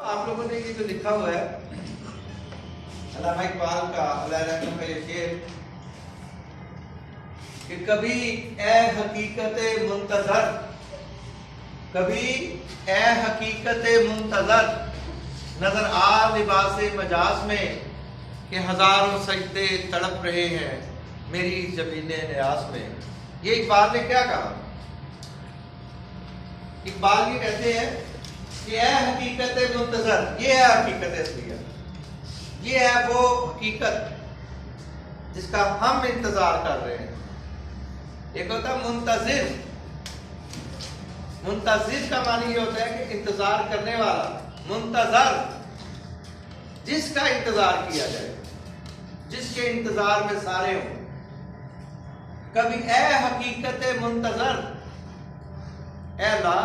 आप लोगों ने ये जो लिखा हुआ है अल्लामा इकबाल का ये शेर कि कभी ए हकीकत मुंतजर, कभी ए हकीकत मुंतजर नजर आ लिबास मजाज में कि हजारों सजदे तड़प रहे हैं मेरी जबीने न्याज में। ये इकबाल ने क्या कहा? इकबाल ये कहते हैं कि ए हकीकत मुंतजर, ये है हकीकत असलियत, ये है वो हकीकत जिसका हम इंतजार कर रहे हैं। एक होता है मुंतजिर, मुंतजिर का मानी ये होता है कि इंतजार करने वाला, मुंतजर जिसका इंतजार किया जाए, जिसके इंतजार में सारे हों। कभी ए हकीकत मुंतजर, ए अल्लाह,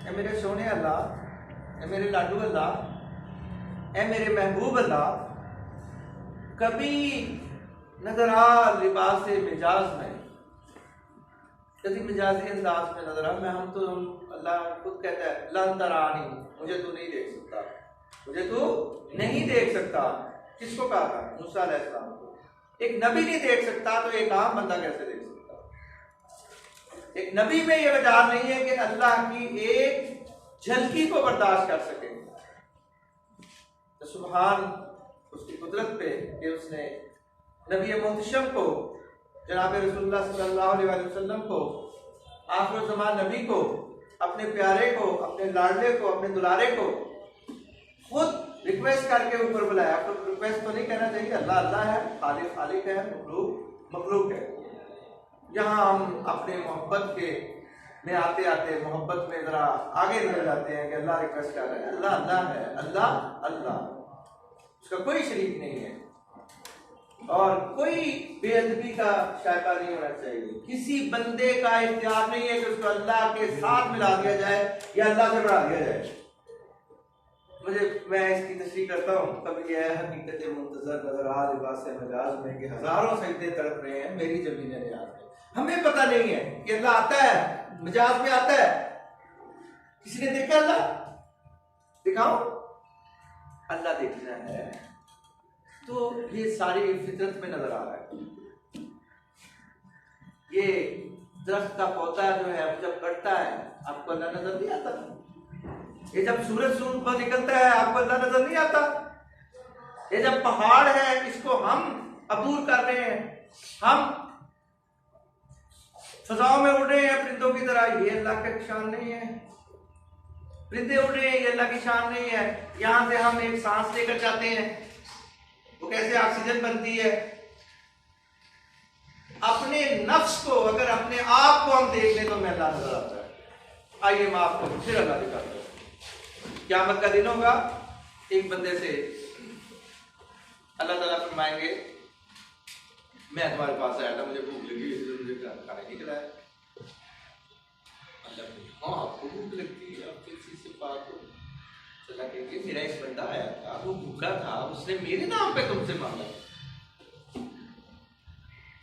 ए मेरे सोने अल्लाह, ए मेरे लाडू अल्लाह, ए मेरे महबूब अल्लाह, कभी नजर आ लिबास मिजाज में, कभी मिजाजी अंदाज में नजर आ। मैं हम तो अल्लाह खुद कहता है लन तरानी, मुझे तू नहीं देख सकता, मुझे तू नहीं देख सकता। किसको कहा था? मूसा अलैहिस्सलाम को। एक नबी नहीं देख सकता तो एक आम बंदा कैसे देख सकता? एक नबी में यह वजह नहीं है कि अल्लाह की एक झलकी को बर्दाश्त कर सके। तो सुभान उसकी कुदरत पे कि उसने नबी मुहतशम को, जनाब रसूलुल्लाह सल्लल्लाहु अलैहि वसल्लम को, आखिर ज़मान नबी को, अपने प्यारे को, अपने लाडले को, अपने दुलारे को खुद रिक्वेस्ट करके ऊपर बुलाया। तो रिक्वेस्ट तो नहीं कहना चाहिए, अल्लाह अल्लाह है, खालिक खालिक है, मखलूक मखलूक है। यहाँ हम अपने मोहब्बत के में आते आते मोहब्बत में जरा आगे निकल जाते हैं कि अल्लाह रिक्वेस्ट कर रहे हैं, अल्लाह अल्लाह है, अल्लाह अल्लाह, उसका कोई शरीक नहीं है और कोई बेअदबी का शायका नहीं होना चाहिए। किसी बंदे का इख्तियार नहीं है कि उसको अल्लाह के साथ मिला दिया जाए या अल्लाह से बढ़ा दिया जाए। मैं इसकी तशरीह करता हूँ। कभी यह हकीकत मुंतजर नजर आ लिबास मजाज में कि हजारों सजदे तड़प रहे हैं मेरी जबीने न्याज में। हमें पता नहीं है कि अल्लाह आता है, मिजाज में आता है। किसी ने देखा अल्लाह? दिखाओ अल्लाह देखना है तो ये सारी फितरत में नजर आ रहा है। ये दरख्त का पौधा जो है जब बढ़ता है आपको अल्लाह नजर नहीं आता? ये जब सूरज सूरज पर निकलता है आपको अल्लाह नजर नहीं आता? ये जब पहाड़ है इसको हम अबूर कर रहे हैं, हम फजाओं में उड़ रहे हैं परिंदों की तरह, ये अल्लाह की शान नहीं है? परिंदे उड़ रहे हैं, ये अल्लाह की शान नहीं है? यहां से हम एक सांस लेकर जाते हैं, वो कैसे ऑक्सीजन बनती है? अपने नफ्स को, अगर अपने आप को हम देख लें तो मैं अल्लाह नजर आता है। आइए मैं आपको फिर अल्लाह दिखाता हूं। क़यामत का दिन होगा, एक बंदे से अल्लाह ताला फरमाएंगे मैं तुम्हारे पास आया था, मुझे भूख लगी, मुझे खाना नहीं खिलाया। अल्लाह हाँ आपको भूख लगती है, आप किसी से बात हो? अल्लाह कहेंगे मेरा एक बंदा आया था, वो भूखा था, उसने मेरे नाम पे तुमसे मांगा,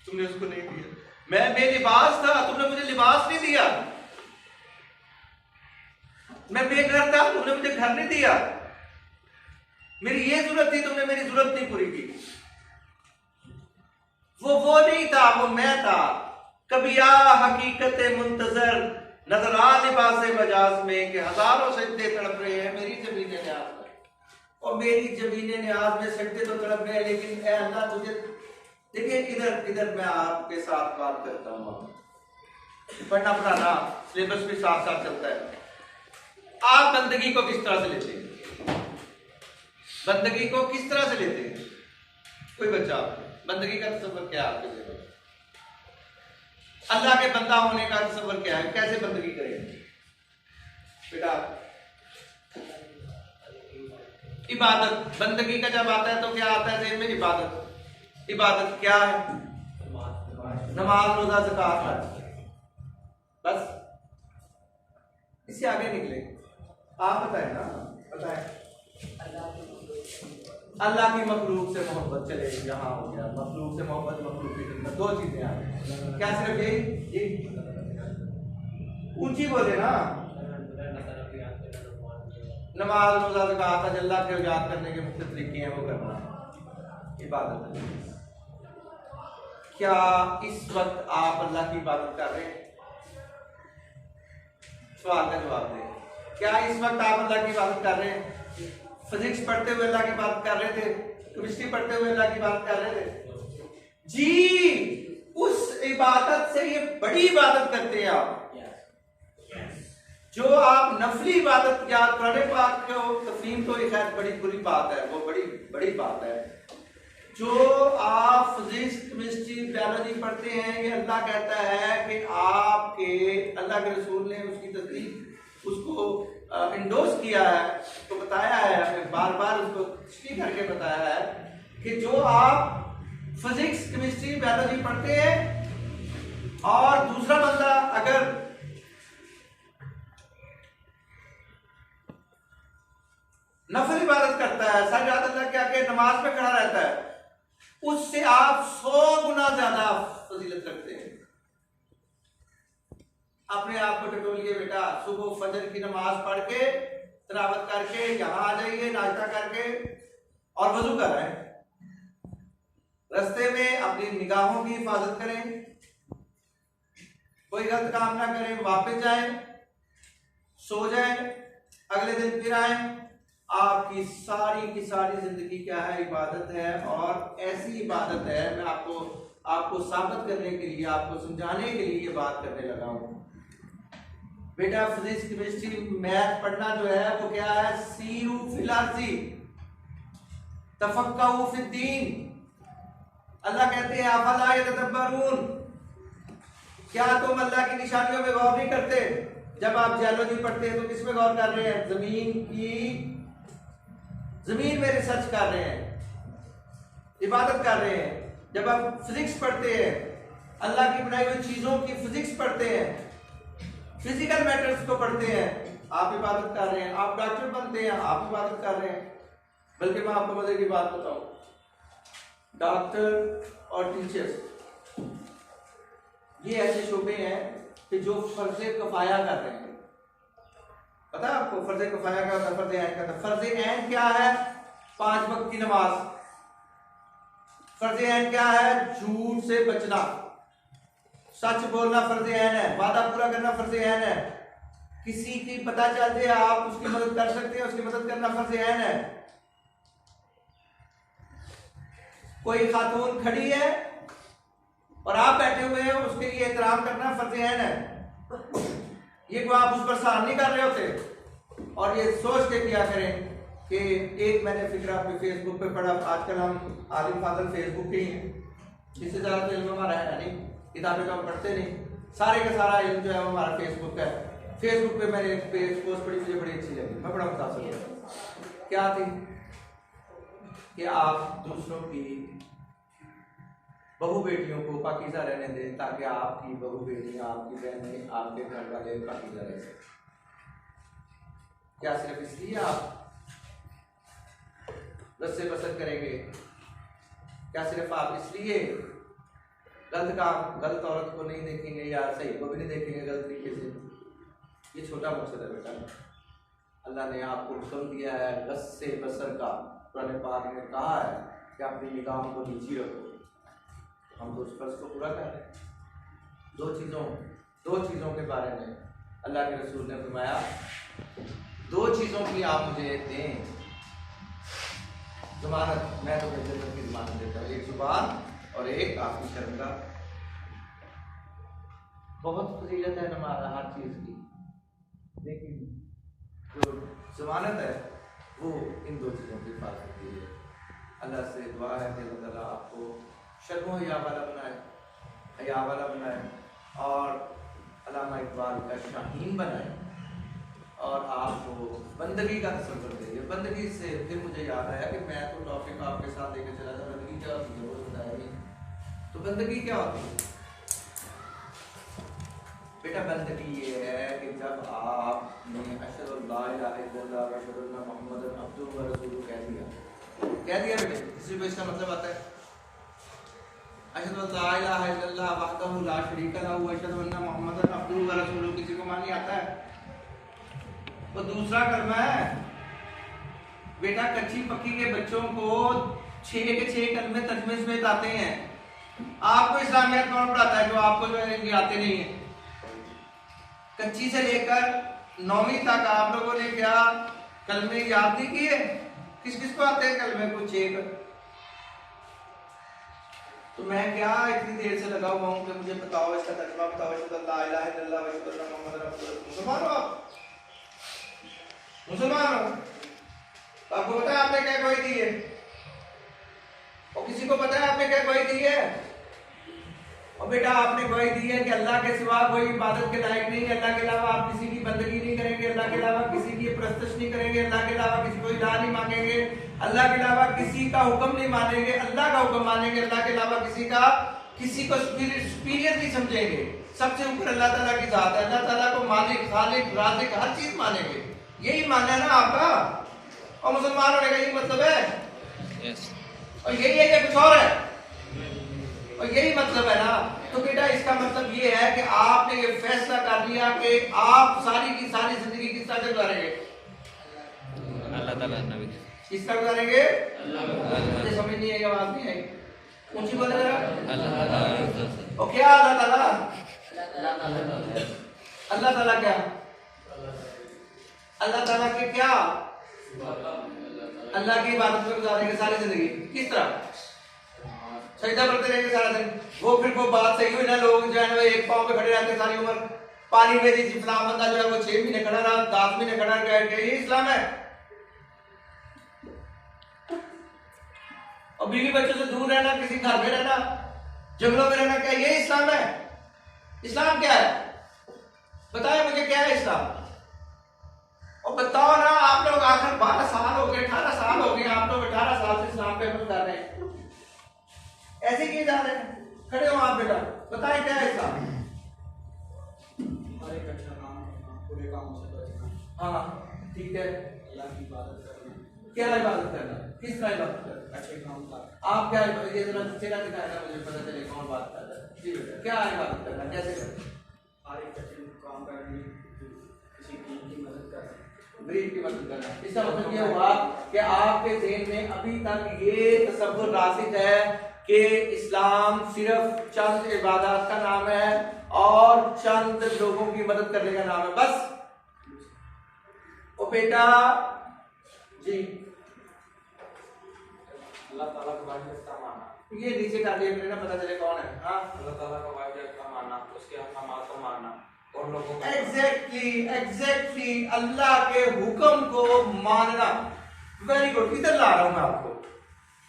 तुमने उसको नहीं दिया। मैं बेलिबास था, तुमने मुझे लिबास नहीं दिया। मैं बेघर था, तुमने मुझे घर नहीं दिया। मेरी ये जरूरत थी, तुमने मेरी जरूरत नहीं पूरी की। वो नहीं था, वो मैं था। कभी आ हकीकत मुंतजर नजर आ लिबास मजाज में कि हजारों सजदे तड़प रहे हैं मेरी जबीने न्याज में। और मेरी जबीने न्याज में सजदे तो तड़प रहे हैं, लेकिन ए अल्लाह तुझे देखिए इधर मैं आपके साथ बात करता हूँ। पढ़ना पढ़ाना सिलेबस भी साथ साथ चलता है। आप बंदगी को किस तरह से लेते हैं? बंदगी को किस तरह से लेते हैं? कोई बच्चा बंदगी का तस्वर क्या है आपके लिए? अल्लाह के बंदा होने का तस्वर क्या है? कैसे बंदगी करेंगे? बेटा इबादत, बंदगी का जब आता है तो क्या आता है जेब में? इबादत। इबादत क्या है? नमाज, रोजा, ज़कात है, बस। इससे आगे निकले आप बताएं ना, बताएं। अल्लाह की मखलूक से मोहब्बत, चले यहाँ हो गया मखलूक से मोहब्बत, मखलूक की खिदमत, दो चीजें आ गई। क्या सिर्फ यही? ऊंची बोले ना। नमाज, रोजा, ज़कात, अल्लाह के याद करने के मुख्तलिफ तरीके हैं, वो करना इबादत है। क्या इस वक्त आप अल्लाह की इबादत कर रहे हैं? सवाल का जवाब दें। क्या इस वक्त आप अल्लाह की इबादत कर रहे हैं? फिजिक्स पढ़ते हुए अल्लाह की इबादत कर रहे थे, केमिस्ट्री पढ़ते हुए अल्लाह की इबादत कर रहे थे जी। उस इबादत से ये बड़ी इबादत करते हैं आप। जो आप नफली इबादत या कुरान पाक को तफहीम, तो ये खैर बड़ी बुरी बात है, वो बड़ी बड़ी बात है। जो आप फिजिक्स, केमिस्ट्री, बायोलॉजी पढ़ते हैं, ये अल्लाह कहता है कि आपके, अल्लाह के रसूल ने उसकी तस्दीक, उसको इंडोर्स किया है, तो बताया है, बार बार उसको तस्दीक करके बताया है कि जो आप फिजिक्स, केमिस्ट्री, बायोलॉजी पढ़ते हैं और दूसरा बंदा अगर नफल इबादत करता है, सारी रात अल्लाह के आगे नमाज में खड़ा रहता है, उससे आप 100 गुना ज्यादा फजीलत रखते हैं। अपने आप को टटोलिए बेटा, सुबह फजर की नमाज पढ़ के, तिलावत करके यहां आ जाइए, नाश्ता करके और वजू कर रहे हैं। रास्ते में अपनी निगाहों की हिफाजत करें, कोई गलत काम ना करें, वापस जाएं, सो जाएं, अगले दिन फिर आए। आपकी सारी की सारी जिंदगी क्या है? इबादत है। और ऐसी इबादत है, मैं आपको साबित करने के लिए, आपको समझाने के लिए ये बात करने लगा हूं। बेटा फिजिक्स, केमिस्ट्री, मैथ पढ़ना जो है वो क्या है? सीरू फिल अर्ज़ी तफक्कहू फिद्दीन। अल्लाह कहते हैं अफला यतदब्बरून, क्या तुम अल्लाह की निशानियों में गौर नहीं करते? जब आप जियोलॉजी पढ़ते हैं तो किस में गौर कर रहे हैं? जमीन में रिसर्च कर रहे हैं, इबादत कर रहे हैं। जब आप फिजिक्स पढ़ते हैं, अल्लाह की बनाई हुई चीजों की फिजिक्स पढ़ते हैं, फिजिकल मैटर्स को पढ़ते हैं, आप इबादत कर रहे हैं। आप डॉक्टर बनते हैं, आप इबादत कर रहे हैं। बल्कि मैं आपको मजे की बात बताऊं, डॉक्टर और टीचर्स ये ऐसे शोबे हैं कि जो फर्ज कफाया कर रहे हैं। पता है आपको फर्ज कफाया क्या होता है? फर्ज ऐन का होता है। फर्ज ऐन क्या है? 5 वक्त की नमाज। फर्ज ऐन क्या है? झूठ से बचना, सच बोलना फर्ज ऐन है, वादा पूरा करना फर्ज ऐन है। किसी की पता चल जाए आप उसकी मदद कर सकते हैं, उसकी मदद करना फर्ज ऐन है। कोई खातून खड़ी है और आप बैठे हुए हैं, उसके लिए एहतराम करना फर्ज ऐन है। ये को आप उस पर सवाल नहीं कर रहे होते। और ये सोच के किया करें कि एक मैंने फिक्र अपने फेसबुक पे पढ़ा, आजकल हम आलिम फाजल फेसबुक पे ही हैं, इससे ज़्यादा तो इल्म हमारा है नहीं, किताबें तो हम पढ़ते नहीं, सारे का सारा इल्म जो है वो हमारा फेसबुक है। फेसबुक पे मैंने एक पोस्ट पढ़ी, मुझे बड़ी अच्छी लगी, मैं बड़ा मुतासिर हुआ। क्या थी कि आप दूसरों की बहू बेटियों को पाकीज़ा रहने दें ताकि आपकी बहू बेटियां, आपकी बहनें, आपके घर वाले पाकीज़ा रह सकें। क्या सिर्फ इसलिए आप रस्से बसर करेंगे? क्या सिर्फ आप इसलिए गलत काम, गलत औरत को नहीं देखेंगे या सही को भी नहीं देखेंगे गलत तरीके से? ये छोटा मकसद है बेटा। अल्लाह ने आपको हुक्म दिया है रस्से बसर का। कुरान पाक में कहा है कि अपनी निगाहों को नीची रखो। हम तो उस फर्ज को पूरा कर रहे हैं। दो चीज़ों के बारे में अल्लाह के रसूल ने फरमाया, 2 चीज़ों की आप मुझे दें ज़मानत, मैं तो जन्नत की ज़मानत देता हूँ। एक ज़ुबान और एक आपकी शर्मगाह। बहुत फजीलत है हमारा हर चीज़ की, लेकिन जो ज़मानत है वो इन 2 चीज़ों की हिफाजत की है। अल्लाह से दुआ है कि अल्लाह ताला आपको शर्म हया वाला बनाए, हया वाला बनाए और अल्लामा इकबाल का शाहीन बनाए और आपको बंदगी का तसव्वुर दे। बंदगी से फिर मुझे याद आया कि मैं तो टॉपिक आपके साथ लेकर चला था, बंदगी क्या होती है वो बताया नहीं। तो बंदगी क्या होती है बेटा? बंदगी ये है कि जब आपने अशहदु अल्ला इलाहा इल्लल्लाह व अशहदु अन्ना मुहम्मदन अब्दुहु व रसूलुहु कह दिया बेटे, किसी को इसका मतलब आता है अशहदु अल्ला इलाहा इल्लल्लाह वहदहु ला शरीका लहु व अशहदु अन्ना मुहम्मदन अब्दुहु व रसूलुहु, किसी को माननी आता है? वो दूसरा कलमा है बेटा कच्ची पक्की के बच्चों को 6 के 6 कलमे तर्जमे समेत आते हैं। आपको इस्लामियत कौन पढ़ाता है जो आपको जो है इनके आते नहीं है? कच्ची से लेकर 9वीं तक आप लोगों ने क्या कलमे याद नहीं किए? किस किस को आते हैं कलमे को 6? तो मैं क्या इतनी देर से लगा हुआ हूँ कि मुझे बताओ इसका तर्जुमा बताओ। ला इलाहा इल्लल्लाह व अशहदु अन्ना मुहम्मदन रसूलुल्लाह। मुसलमान हो आप? मुसलमान हो तो आपको पता है आपने क्या गवाही दी है? और किसी को पता है आपने क्या गवाही दी है? और बेटा आपने गवाही दी है कि अल्लाह के सिवा कोई इबादत के लायक नहीं है, अल्लाह के अलावा आप किसी की बंदगी नहीं करेंगे, अल्लाह के अलावा किसी की परस्तिश नहीं करेंगे, अल्लाह के अलावा किसी को इलाह नहीं मांगेंगे, अल्लाह के अलावा किसी का हुक्म नहीं मानेंगे, अल्लाह का हुक्म मानेंगे, अल्लाह के अलावा किसी को सुपीरियर नहीं समझेंगे। सबसे ऊपर अल्लाह ताला की जात है, अल्लाह ताला को मालिक, खालिक, राज़िक हर चीज मानेंगे। यही मानना है ना आपका? और मुसलमान होने का यही मतलब है? और यही है कि कुछ और है? और यही मतलब है ना? तो बेटा इसका मतलब ये है कि आपने ये फैसला कर लिया कि आप सारी की सारी जिंदगी किस तरह से गुजारेंगे? अल्लाह ताला नबी किस तरह गुजारेंगे? मुझे समझ नहीं आई, आवाज नहीं आई, ऊंची बोले जरा। और क्या अल्लाह ताला? अल्लाह ताला क्या? अल्लाह ताला के क्या? अल्लाह की इबादत में गुजारेंगे सारी जिंदगी। किस तरह? सजदा करते रहेंगे सारा दिन। वो फिर वो बात सही हुई ना, लोग जो है एक पांव पे खड़े रहते हैं सारी उम्र। पानी में दी फलां बंदा जो है वो 6 महीने खड़ा रहा, 10 महीने खड़ा रह गया, ये इस्लाम है? और बीवी बच्चों से दूर रहना, किसी घर में रहना, जंगलों में रहना, क्या ये इस्लाम है? इस्लाम क्या है? बताएं मुझे क्या है इस्लाम? और बताओ ना, आप लोग आखिर 12 साल हो गए, 18 साल हो गए, आप लोग 18 साल से इस्लाम पे अमल कर रहे हैं, ऐसे किए जा रहे हैं? खड़े हो आप बेटा, बताएं क्या है इस्लाम? हर एक अच्छा काम करना, बुरे कामों से बचना। हाँ ठीक है। अल्लाह की इबादत करना। क्या इबादत करना? किस तरह इबादत करना? अच्छे काम का। आप क्या ये जरा चेहरा दिखाया ना, मुझे पता चले कौन बात कर रहा है। जी बेटा, क्या इबादत करना, कैसे करना? हर एक अच्छे काम करनी, किसी की मदद करना, गरीब की मदद करना। इसका मतलब ये हुआ कि आपके ज़हन में अभी तक ये तसव्वुर रासिख है कि इस्लाम सिर्फ चंद इबादत का नाम है और चंद लोगों की मदद करने का नाम है, बस। ओ बेटा जी, अल्लाह ताला को वाहिद का मानना। ये नीचे कर लिया मैंने ना, पता चले कौन है। हाँ, अल्लाह ताला को वाहिद का मानना, उसके अहकामात को मानना और लोगों को एग्जैक्टली अल्लाह के हुक्म को मानना। Very good. किधर ला रहा हूं मैं आपको?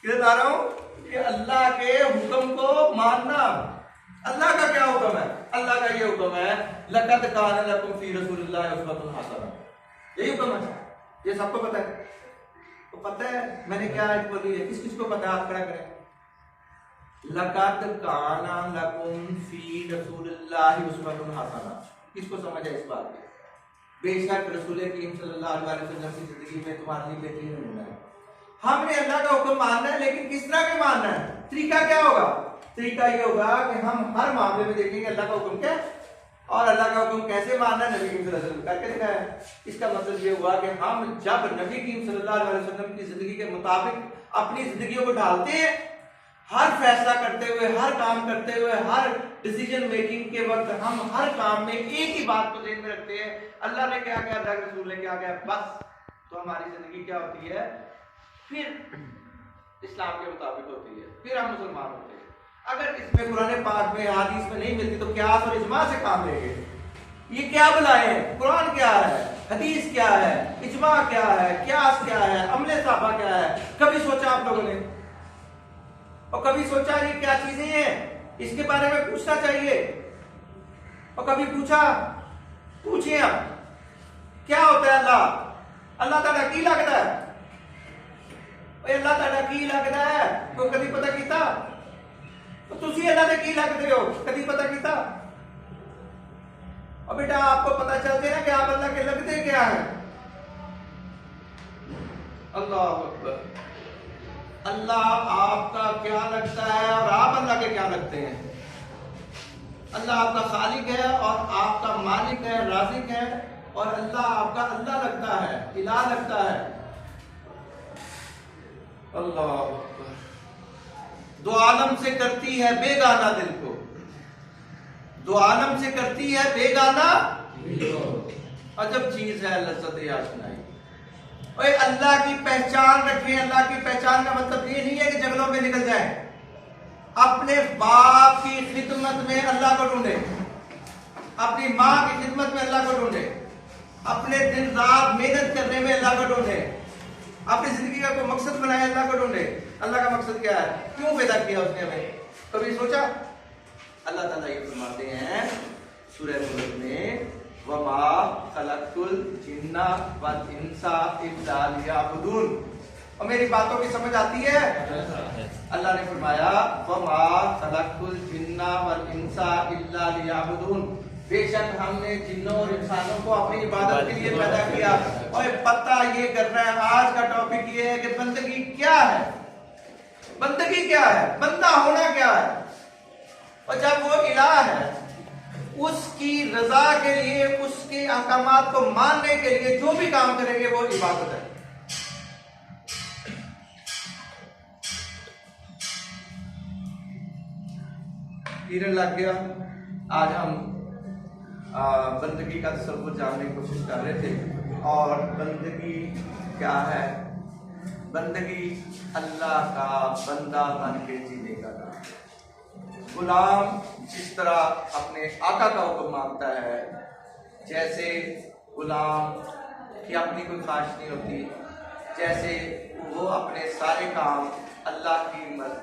किधर ला रहा हूं? कि अल्लाह के हुक्म को मानना। अल्लाह का क्या हुक्म है? अल्लाह का ये हुक्म है, लक़द कान लकुम फी रसूलिल्लाहि उस्वतुन हसना। यही हुक्म है, ये सबको पता है। तो पता है मैंने क्या आयत बोली है? किस किस को पता है? हाथ खड़ा करें। लक़द कान लकुम फी रसूलिल्लाहि उस्वतुन हसना। किसको समझ है इस बात की? बेशक रसूल करीम सल्लल्लाहु अलैहि वसल्लम की जिंदगी में तुम्हारे लिए बेहतरीन नमूना है। हमने अल्लाह का हुक्म मानना है, लेकिन किस तरह के मानना है? तरीका क्या होगा? तरीका ये होगा कि हम हर मामले में देखेंगे अल्लाह का हुक्म क्या है और अल्लाह का हुक्म कैसे मानना है। नबी करीम सल्लल्लाहु अलैहि वसल्लम करके दिखाया है। इसका मतलब ये हुआ कि हम जब नबी करीम सल्लल्लाहु अलैहि वसल्लम की जिंदगी के मुताबिक अपनी जिंदगियों को ढालते हैं, हर फैसला करते हुए, हर काम करते हुए, हर डिसीजन मेकिंग के वक्त हम हर काम में एक ही बात को ध्यान में रखते हैं, अल्लाह ने क्या कहा, अल्लाह के रसूल ने क्या कहा, बस। तो हमारी जिंदगी क्या होती है? फिर इस्लाम के मुताबिक होती है, फिर हम मुसलमान होते हैं। अगर इसमें कुरान पाक में, हदीस में नहीं मिलती तो क्यास और इजमा से काम लेंगे। ये क्या बुलाए हैं? कुरान क्या है, हदीस क्या है, इजमा क्या है, क्यास क्या है, अमले साहबा क्या है? कभी सोचा आप लोगों ने? और कभी सोचा ये क्या चीजें हैं, इसके बारे में पूछना चाहिए? और कभी पूछा? पूछिए आप, क्या होता है अल्लाह? अल्लाह ताला की लगता है? अल्लाह ताला की लगता है तो कभी पता किया? तो तुसी अल्लाह ने की लगते हो, कभी पता किया? और बेटा आपको पता चलते ना कि आप अल्लाह के लगते क्या है? अल्लाह अकबर। अल्लाह आपका क्या लगता है और आप अल्लाह के क्या लगते हैं? अल्लाह आपका खालिक है और आपका मालिक है, राज़िक है, और अल्लाह आपका अल्लाह लगता है, इलाह लगता है। अल्लाह अकबर। दो आलम से करती है बेगाना दिल को, दो आलम से करती है बेगाना। अजब चीज है लज्जत आशनाई। ओए अल्लाह की पहचान रखें। अल्लाह की पहचान का मतलब ये नहीं है कि जंगलों में निकल जाए। अपने बाप की खिदमत में अल्लाह को ढूंढे, अपनी माँ की खिदमत में अल्लाह को ढूंढे, अपने दिन रात मेहनत करने में अल्लाह को ढूंढे, अपनी जिंदगी का कोई मकसद बनाए अल्लाह को ढूंढे। अल्लाह का मकसद क्या है, क्यों पैदा किया उसने हमें, कभी सोचा? अल्लाह ताला ये फरमाते हैं सूरह मुल्क में, वमा खलक़तुल जिन्ना वल इंसा इल्ला लियअबुदून। और मेरी बातों की समझ आती है? अल्लाह ने फरमाया वमा खलक़तुल जिन्ना वल इंसा इल्ला लियअबुदून। बेशक हमने जिन्नों और इंसानों को अपनी इबादत के लिए पैदा किया। और पता ये कर रहा है, आज का टॉपिक ये है कि बंदगी क्या है, बंदगी क्या है, बंदा होना क्या है। और जब वो इलाह है, उसकी रजा के लिए, उसके अहकामात को मानने के लिए जो भी काम करेंगे वो इबादत है। पीरन लग गया। आज हम बंदगी का तसव्वुर जानने की कोशिश कर रहे थे। और बंदगी क्या है? बंदगी अल्लाह का बंदा बन के जीने का नाम। गुलाम जिस तरह अपने आका का हुक्म मानता है, जैसे गुलाम की अपनी कोई ख्वाहिश नहीं होती, जैसे वो अपने सारे काम अल्लाह की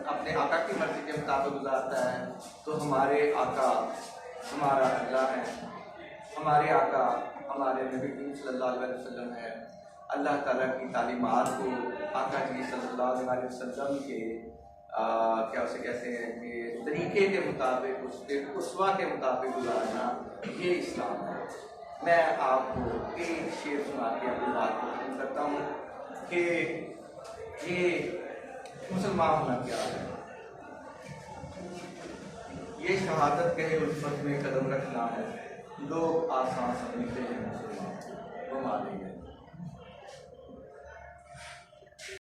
अपने आका की मर्जी के मुताबिक गुजारता है, तो हमारे आका हमारा अल्लाह है, हमारे आका हमारे नबी सल्लल्लाहु अलैहि वसल्लम है। अल्लाह ताला की तालीमात को आका जी सल्लल्लाहु अलैहि वसल्लम के क्या उसे कहते हैं कि तरीके के मुताबिक, उसके उस्वा के मुताबिक गुजारना, ये इस्लाम है। मैं आपको एक शेर सुना के अपनी बात को खत्म करता हूँ कि ये मुसलमान होना क्या है। ये शहादत के उल्फत में कदम रखना है, लोग आसान समझते हैं मुसलमान, वो मानेंगे।